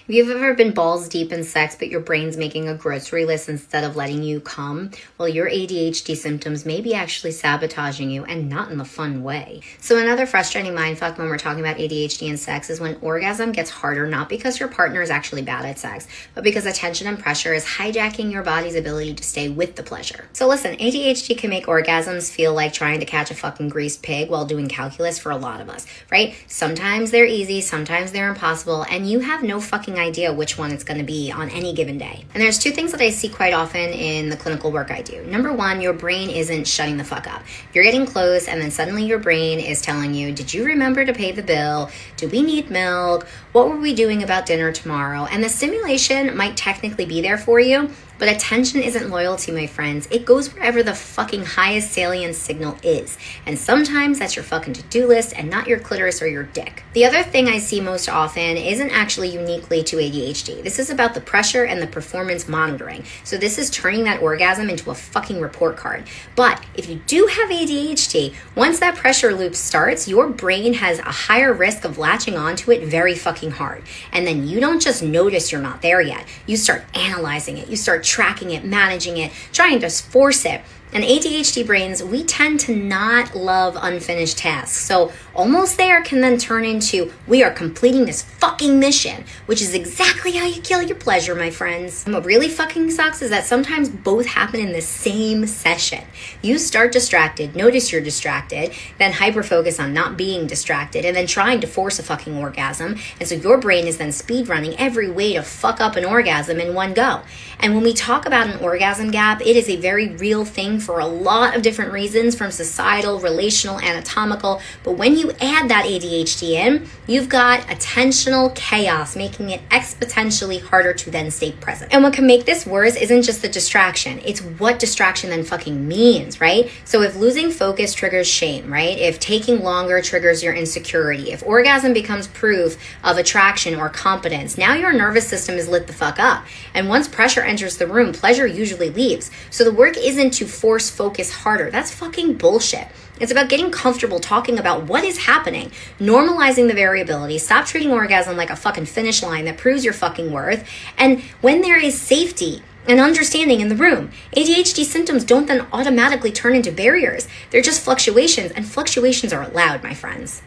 If you've ever been balls deep in sex, but your brain's making a grocery list instead of letting you come, well, your ADHD symptoms may be actually sabotaging you, and not in the fun way. So another frustrating mindfuck when we're talking about ADHD and sex is when orgasm gets harder, not because your partner is actually bad at sex, but because attention and pressure is hijacking your body's ability to stay with the pleasure. So listen, ADHD can make orgasms feel like trying to catch a fucking greased pig while doing calculus for a lot of us, right? Sometimes they're easy, sometimes they're impossible, and you have no fucking idea which one it's going to be on any given day. And there's two things that I see quite often in the clinical work I do. Number one, your brain isn't shutting the fuck up. You're getting close and then suddenly your brain is telling you, did you remember to pay the bill? Do we need milk? What were we doing about dinner tomorrow? And the stimulation might technically be there for you, but attention isn't loyalty, my friends. It goes wherever the fucking highest salience signal is. And sometimes that's your fucking to-do list and not your clitoris or your dick. The other thing I see most often isn't actually uniquely to ADHD. This is about the pressure and the performance monitoring. So this is turning that orgasm into a fucking report card. But if you do have ADHD, once that pressure loop starts, your brain has a higher risk of latching onto it very fucking hard. And then you don't just notice you're not there yet. You start analyzing it. You start tracking it, managing it, trying to force it. And ADHD brains, we tend to not love unfinished tasks. So almost there can then turn into, we are completing this fucking mission, which is exactly how you kill your pleasure, my friends. And what really fucking sucks is that sometimes both happen in the same session. You start distracted, notice you're distracted, then hyper-focus on not being distracted, and then trying to force a fucking orgasm. And so your brain is then speed running every way to fuck up an orgasm in one go. And when we talk about an orgasm gap, it is a very real thing for a lot of different reasons, from societal, relational, anatomical. But when you add that ADHD in, you've got attentional chaos, making it exponentially harder to then stay present. And what can make this worse isn't just the distraction, it's what distraction then fucking means, right? So if losing focus triggers shame, right? If taking longer triggers your insecurity, if orgasm becomes proof of attraction or competence, now your nervous system is lit the fuck up. And once pressure enters the room, pleasure usually leaves. So the work isn't to force focus harder. That's fucking bullshit. It's about getting comfortable talking about what is happening, normalizing the variability, stop treating orgasm like a fucking finish line that proves your fucking worth. And when there is safety and understanding in the room, ADHD symptoms don't then automatically turn into barriers. They're just fluctuations, and fluctuations are allowed, my friends.